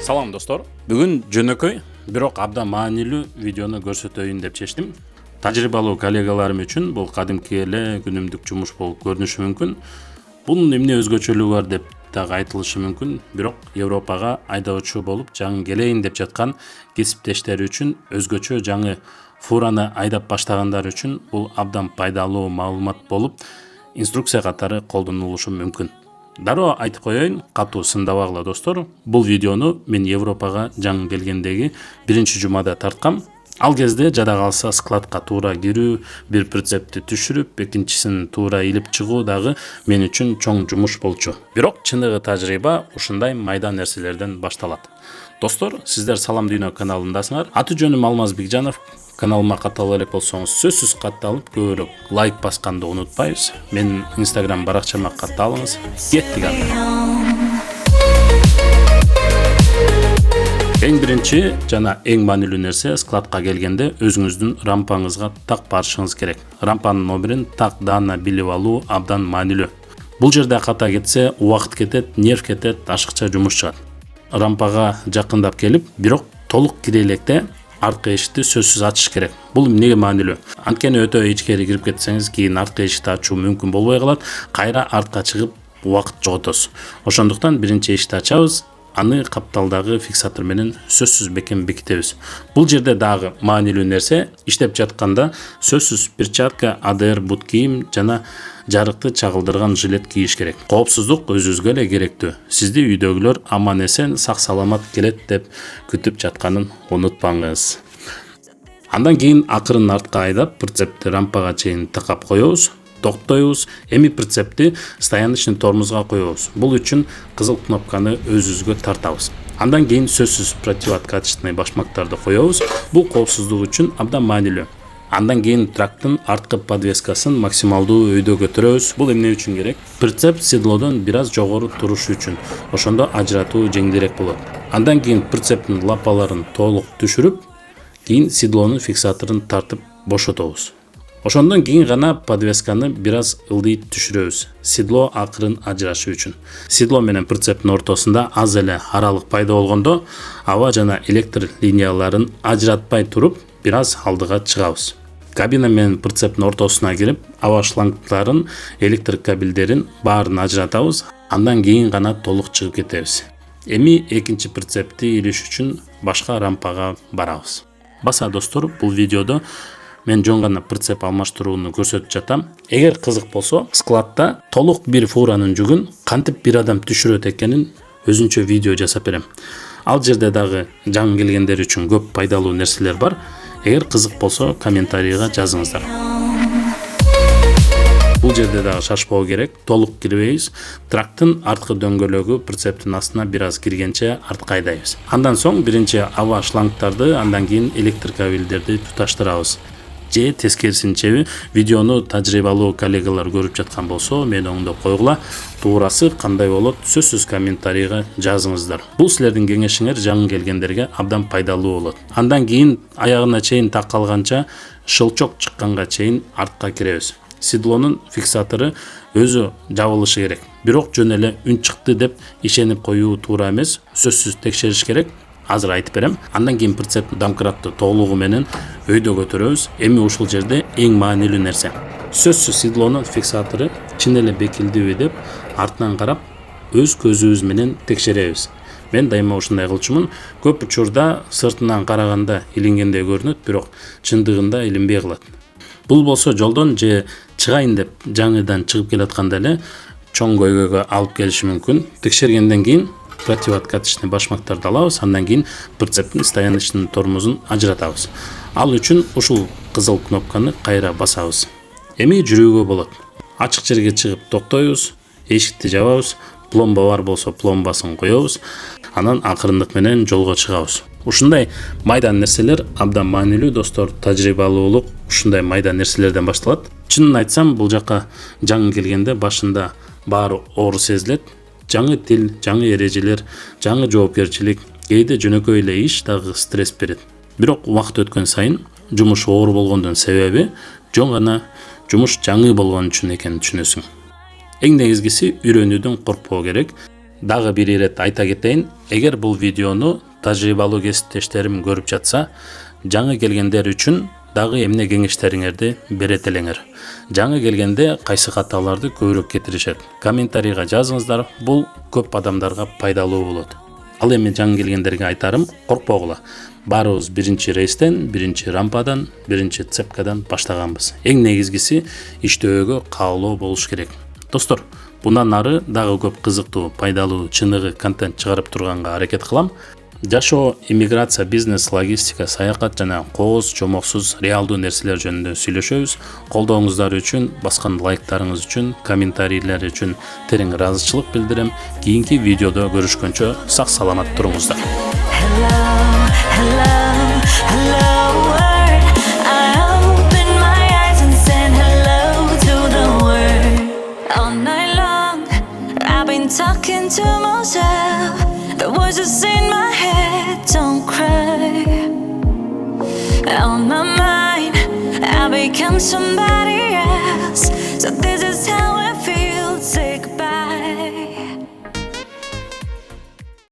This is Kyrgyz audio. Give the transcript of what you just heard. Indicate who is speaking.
Speaker 1: Салам достор. Бүгүн жөнөкөй, бирок абдан маанилүү видеону көрсөтөйүн деп чечтим. Тажрыйбалуу коллегаларым үчүн бул кадимки эле күнүмдүк жумуш болуп көрүнүшү мүмкүн. Бунун эмне өзгөчөлүгү бар деп дагы айтылышы мүмкүн, бирок Европага айдоочу болуп жаңы келейин деп жаткан кесиптештери үчүн өзгөчө жаңы фураны айдап баштагандар үчүн бул абдан пайдалуу маалымат болуп, инструкция катары колдонулушу мүмкүн. Дароо айтып коеюн, катуу сындабагыла достор. Бул видеону мен Европага жаңы келгендеги биринчи жумада тарткам. Ал кезде жада калса складка туура кирүү, бир прицепти түшүрүп, экинчисин туура илип чыгуу дагы мен үчүн чоң жумуш болчу. Бирок чыныгы тажрыйба ушундай майда нерселерден башталат. Достор, сиздер Салам Дүйнө каналындасыңар. Аты жөнүм Алмаз Бекжанов. Каналыма каттала элек болсоңуз, сөзсүз катталып, көбүрөөк лайк басканды унутпайбыз. Менин Instagram баракчама катталыңыз. Кеттик анда. Эң биринчи жана эң маанилүү нерсе складка келгенде өзүңүздүн рампаңызга так барышыңыз керек. Рампанын номерин так даана билип алуу абдан маанилүү. Бул жерде ката кетсе, убакыт кетет, нерв кетет, ашыкча жумуш чыгат. Рампага жакындап келип, бирок толук кире электе арткы эшикти сөзсүз ачыш керек. Бул эмнеге маанилүү? Анткени өтө ичкери кирип кетсеңиз, кийин арткы эшикти ачуу мүмкүн болбой калат, кайра артка чыгып убакыт жоготосуз. Ошондуктан биринчи эшикти ачабыз, аны капталдагы фиксатор менен сөзсүз бекем бекитебиз. Бул жерде дагы маанилүү нерсе, иштеп жатканда сөзсүз перчатка, АДР бут кийим жана жарыкты чагылдырган жилет кийиш керек. Коопсуздук өзүңүзгө эле керектүү. Сизди үйдөгүлөр аман эсен, сак саламат келет деп күтүп жатканын унутпаңыз. Андан кийин акырын артка айдап, прицепти рампага чейин такап коебуз. Токтойбуз. Эми прицепти стояночный тормозго коебуз. Бул үчүн кызыл кнопканы өзүбүзгө тартабыз. Андан кийин сөзсүз противооткачественный башмактарды коебуз. Бул коопсуздук үчүн абдан маанилүү. Андан кийин трактын арткы подвескасын максималдуу өйдө көтөрөбүз. Бул эмне үчүн керек? Прицеп седлодон бир аз жогору турушу үчүн. Ошондо ажыратуу жеңилирээк болот. Андан кийин прицептин лапаларын толук түшүрүп, кийин седлонун фиксаторун тартып бошотобуз. Ошондон кийин гана подвесканы бир аз ылдый түшүрөбүз. Седло акырын ажырашы үчүн. Седло менен прицептин ортосунда аз эле аралык пайда болгондо, аба жана электр линияларын ажыратпай туруп, бир аз алдыга чыгабыз. Кабина менен прицептин ортосуна кирип, аба шлангдарын, электр кабелдерин баарын ажыратабыз. Андан кийин гана толук чыгып кетебиз. Эми экинчи прицепти илиш үчүн башка рампага барабыз. Баса достор, бул видеодо мен жөн гана прицеп алмаштырууну көрсөтүп жатам. Эгер кызык болсо, складта толук бир фуранын жүгүн кантип бир адам түшүрөт экенин өзүнчө видео жасап берем. Ал жерде дагы жаңы келгендер үчүн көп пайдалуу нерселер бар. Эгер кызык болсо, комментарийга жазыңыздар. Бул жерде дагы шашпоо керек, толук кирбейбиз. Трактын арткы дөңгөлөгү прицептин астына бир аз киргенче артка айдайбыз. Андан соң биринчи аба шлангдарды, андан кийин электр кабелдерди туташтырабыз. Же тескерисинчеби, видеону тажрыйбалуу коллегалар көрүп жаткан болсо, мени оңдоп койгула. Туурасы кандай болот, сөзсүз комментарийга жазыңыздар. Бул силердин кеңешиңер жаңы келгендерге абдан пайдалуу болот. Андан кийин аягына чейин таккалганча, шылчок чыкканга чейин артка киребиз. Седлонун фиксатору өзү жабылышы керек. Бирок жөн эле үн чыкты деп ишенип коюу туура эмес, сөзсүз текшериш керек. Азыр айтып берем. Андан кийин прицеп домкратты толугу менен өйдө көтөрөбүз. Эми ушул жерде эң маанилүү нерсе. Сөзсүз седлонун фиксатору чын эле бекилдиби деп артынан карап, өз көзүбүз менен текшеребиз. Мен дайыма ушундай кылчумун. Көп учурда сыртынан караганда илингендей көрүнөт, бирок чындыгында илинбей калат. Бул болсо жолдон же чыгайын деп жаңыдан чыгып келатканда эле чоң көйгөйгө алып келиши мүмкүн. Текшергенден кийин противооткачественный башмактарды алабыз, андан кийин прицептин стояночный тормозун ажыратабыз. Ал үчүн ушул кызыл кнопканы кайра басабыз. Эми жүрүүгө болот. Ачык жерге чыгып токтойбуз, эшикти жабабыз, пломба бар болсо пломбасын коебуз, анан акырындык менен жолго чыгабыз. Ушундай майда нерселер абдан маанилүү достор, тажрыйбалуулук ушундай майда нерселерден башталат. Чынын айтсам, бул жака жаңы келгенде башында баары оор сезилет. Жаңы тил, жаңы эрежелер, жаңы жоопкерчилик, кээде жөнөкөй эле иш дагы стресс берет. Бирок убакыт өткөн сайын жумуш оор болгондун себеби жөн гана жумуш жаңы болгон үчүн экенин түшүнөсүң. Эң негизгиси үйрөнүүдөн коркпоо керек. Дагы бир ирет айта кетейин, эгер бул видеону тажрыйбалуу кесиптештерим көрүп жатса, жаңы келгендер үчүн дагы эмне кеңештериңерди берет элеңер. Жаңы келгенде кайсы каталарды көбүрөөк кетиришет? Комментарийга жазыңыздар, бул көп адамдарга пайдалуу болот. Ал эми жаңы келгендерге айтарым, коркпогула. Баарыбыз биринчи рейстен, биринчи рампадан, биринчи цепкадан баштаганбыз. Эң негизгиси иштөөгө каалоо болуш керек. Достор, bundan ары дагы көп кызыктуу, пайдалуу, чыныгы контент чыгарып турганга аракет кылам. Жашоо, иммиграция, бизнес, логистика, саякат жана кооз чомоксуз реалдуу нерселер жөнүндө сүйлөшөбүз. Колдооңуздар үчүн, баскан лайктарыңыз үчүн, комментарийлер үчүн терең ыраазычылык билдирем. Кийинки видеодо көрүшкөнчө сак саламат туруңуздар.
Speaker 2: Talking to myself, the voices in my head don't cry. On my mind, I become somebody else. So this is how I feel. Say goodbye.